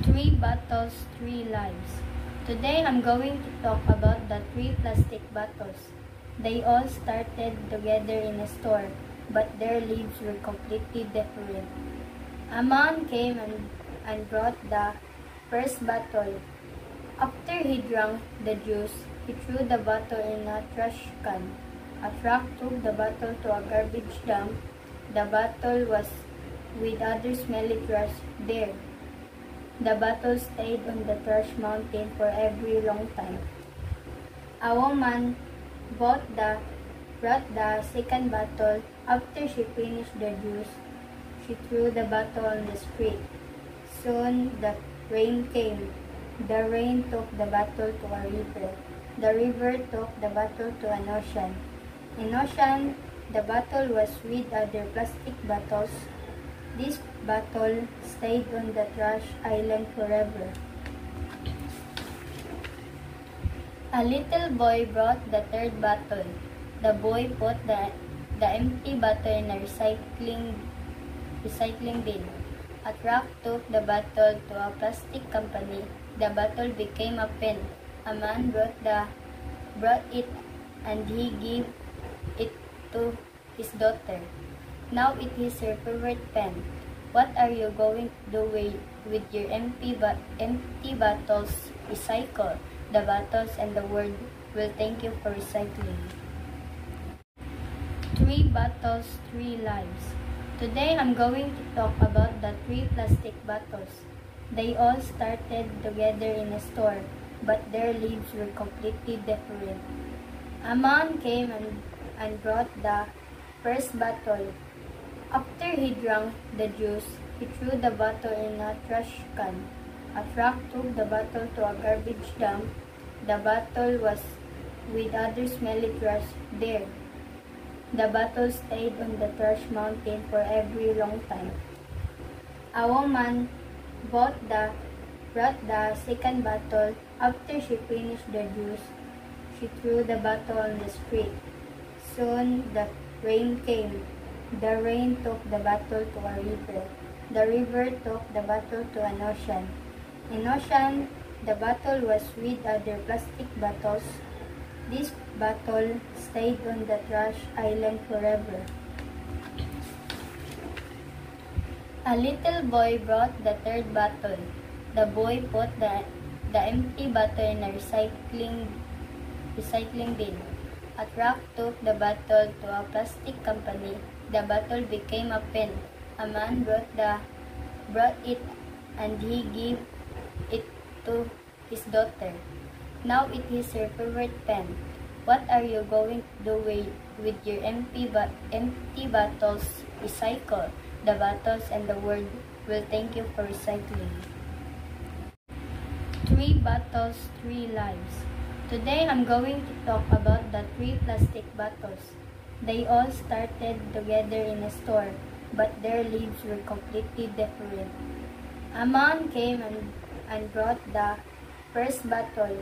Three bottles, three lives. Today I'm going to talk about the three plastic bottles. They all started together in a store, but their lives were completely different. A man came and brought the first bottle. After he drank the juice, he threw the bottle in a trash can. A truck took the bottle to a garbage dump. The bottle was with other smelly trash there. The bottle stayed on the trash mountain for a very long time. A woman brought the second bottle. After she finished the juice, she threw the bottle on the street. Soon the rain came. The rain took the bottle to a river. The river took the bottle to an ocean. In ocean, the bottle was with other plastic bottles. This bottle stayed on the trash island forever. A little boy brought the third bottle. The boy put the empty bottle in a recycling bin. A truck took the bottle to a plastic company. The bottle became a pen. A man brought it and he gave it to his daughter. Now it is her favorite pen. What are you going to do with your empty bottles? Recycle the bottles and the world will thank you for recycling. Three bottles, three lives. Today I'm going to talk about the three plastic bottles. They all started together in a store, but their lives were completely different. A man came and brought the first bottle. After he drank the juice, he threw the bottle in a trash can. A truck took the bottle to a garbage dump. The bottle was with other smelly trash there. The bottle stayed on the trash mountain for a very long time. A woman brought the second bottle. After she finished the juice, she threw the bottle on the street. Soon the rain came. The rain took the bottle to a river. The river took the bottle to an ocean. In ocean, the bottle was with other plastic bottles. This bottle stayed on the trash island forever. A little boy brought the third bottle. The boy put the empty bottle in a recycling bin. A truck took the bottle to a plastic company. The bottle became a pen. A man brought it and he gave it to his daughter. Now it is her favorite pen. What are you going to do with your empty bottles? Recycle the bottles and the world will thank you for recycling. Three bottles, three lives. Today I'm going to talk about the three plastic bottles. They all started together in a store, but their lives were completely different. A man came and brought the first bottle.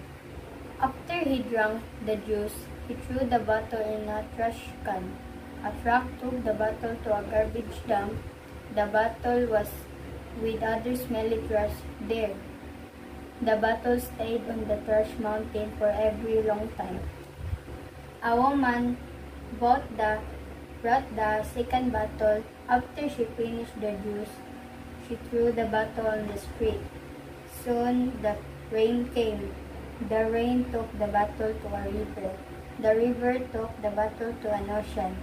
After he drank the juice, he threw the bottle in a trash can. A truck took the bottle to a garbage dump. The bottle was with other smelly trash there. The bottle stayed on the trash mountain for a very long time. A woman brought the second bottle. After she finished the juice, she threw the bottle on the street. Soon the rain came. The rain took the bottle to a river. The river took the bottle to an ocean.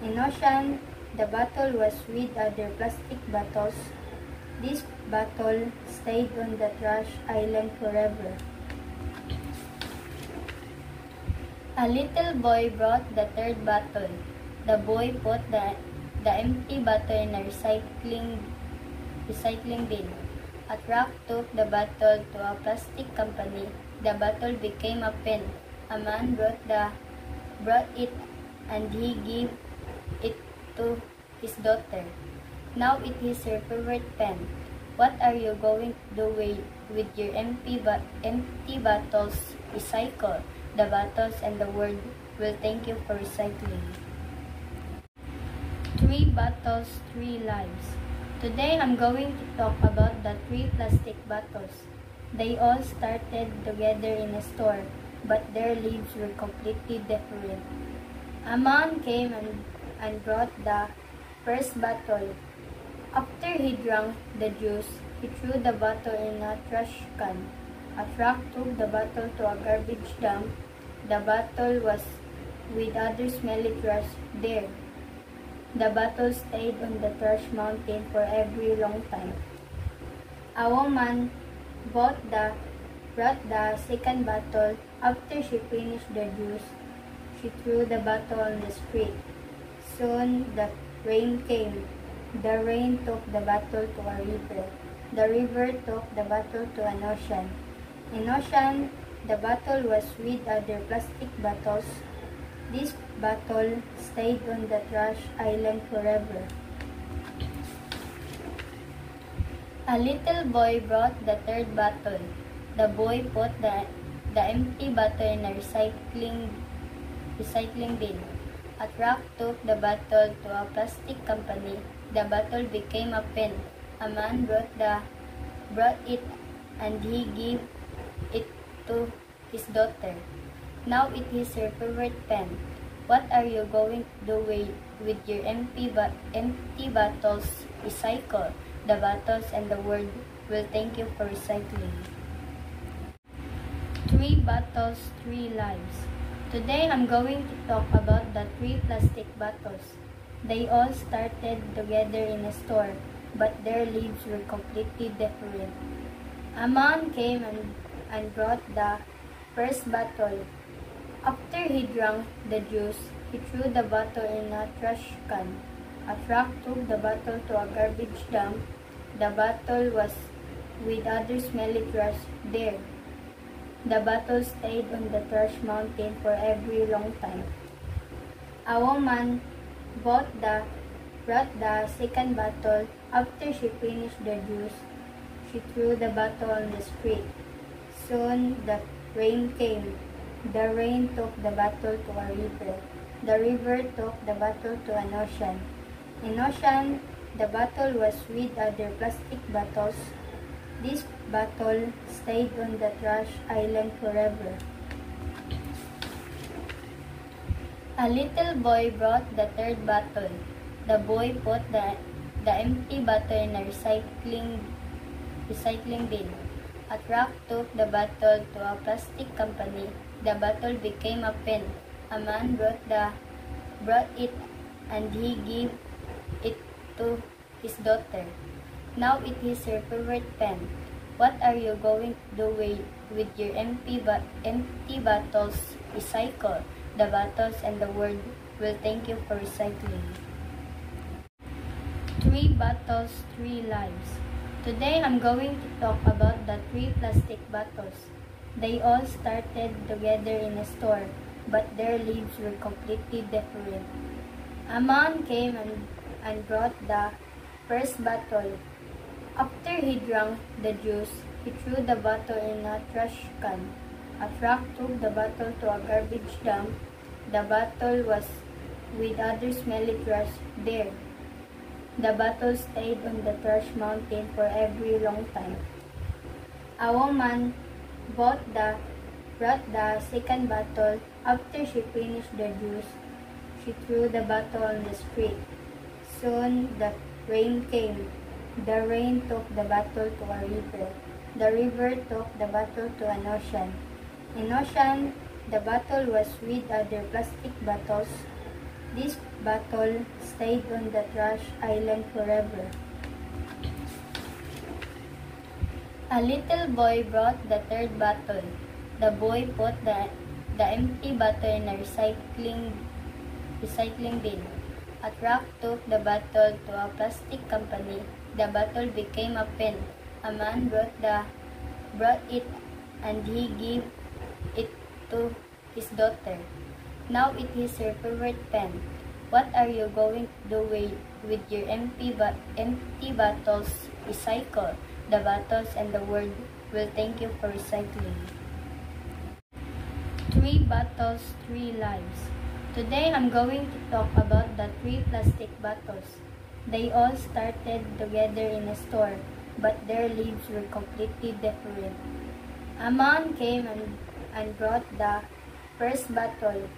In ocean, the bottle was with other plastic bottles. This bottle stayed on the trash island forever. A little boy brought the third bottle. The boy put the empty bottle in a recycling bin. A truck took the bottle to a plastic company. The bottle became a pen. A man brought it and he gave it to his daughter. Now it is her favorite pen. What are you going to do with your empty bottles? Recycle the bottles and the world will thank you for recycling. Three bottles, three lives. Today I'm going to talk about the three plastic bottles. They all started together in a store, but their lives were completely different. A man came and brought the first bottle. After he drank the juice, he threw the bottle in a trash can. A truck took the bottle to a garbage dump. The bottle was with other smelly trash there. The bottle stayed on the trash mountain for a very long time. A woman brought the second bottle. After she finished the juice, she threw the bottle on the street. Soon the rain came. The rain took the bottle to a river. The river took the bottle to an ocean. In ocean, the bottle was with other plastic bottles. This bottle stayed on the trash island forever. A little boy brought the third bottle. The boy put the empty bottle in a recycling bin. A truck took the bottle to a plastic company. The bottle became a pen. A man brought it and he gave it to his daughter. Now it is her favorite pen. What are you going to do with your empty bottles? Recycle the bottles and the world will thank you for recycling. 3 bottles, 3 lives. Today I'm going to talk about the 3 plastic bottles. They all started together in a store, but their lives were completely different. A man came and brought the first bottle. After he drank the juice, he threw the bottle in a trash can. A truck took the bottle to a garbage dump. The bottle was with other smelly trash there. The bottle stayed on the trash mountain for a very long time. A woman brought the second bottle. After she finished the juice, she threw the bottle on the street. Soon the rain came. The rain took the bottle to a river. The river took the bottle to an ocean. In ocean, the bottle was with other plastic bottles. This bottle stayed on the trash island forever. A little boy brought the third bottle. The boy put the empty bottle in a recycling bin. A truck took the bottle to a plastic company. The bottle became a pen. A man brought it and he gave it to his daughter. Now it is her favorite pen. What are you going to do with your empty bottles? Recycle the bottles and the world will thank you for recycling. 3 bottles, 3 lives. Today I'm going to talk about the 3 plastic bottles. They all started together in a store, but their lives were completely different. A man came and brought the first bottle. After he drank the juice, he threw the bottle in a trash can. A truck took the bottle to a garbage dump. The bottle was with other smelly trash there. The bottle stayed on the trash mountain for a very long time. A woman brought the second bottle. After she finished the juice, she threw the bottle on the street. Soon the rain came. The rain took the bottle to a river. The river took the bottle to an ocean. In ocean, the bottle was with other plastic bottles. This bottle stayed on the trash island forever. A little boy brought the third bottle. The boy put the empty bottle in a recycling bin. A truck took the bottle to a plastic company. The bottle became a pen. A man brought it and he gave it to his daughter. Now it is her favorite pen. What are you going to do with your empty bottles? Recycle the bottles and the world will thank you for recycling. 3 bottles, 3 lives. Today I'm going to talk about the 3 plastic bottles. They all started together in a store, but their lives were completely different. A man came and brought the first bottle.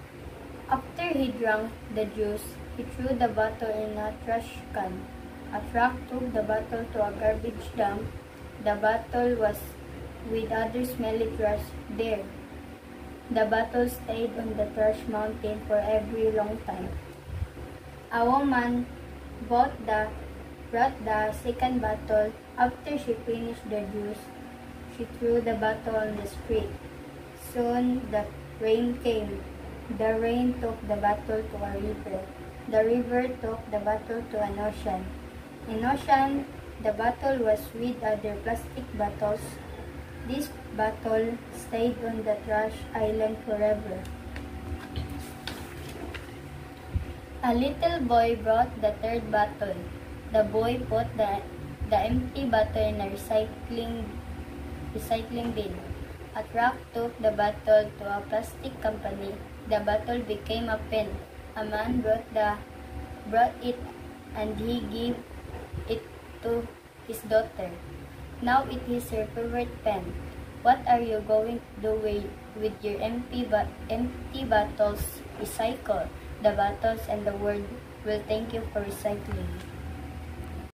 After he drank the juice, he threw the bottle in a trash can. A frog took the bottle to a garbage dump. The bottle was with other smelly trash there. The bottle stayed on the trash mountain for a very long time. A woman brought the second bottle. After she finished the juice, she threw the bottle on the street. Soon the rain came. The rain took the bottle to a river. The river took the bottle to an ocean. In ocean, the bottle was with other plastic bottles. This bottle stayed on the trash island forever. A little boy brought the third bottle. The boy put the empty bottle in a recycling bin. A truck took the bottle to a plastic company. The bottle became a pen. A man brought it and he gave it to his daughter. Now it is her favorite pen. What are you going to do with your empty bottles? Recycle the bottles and the world will thank you for recycling.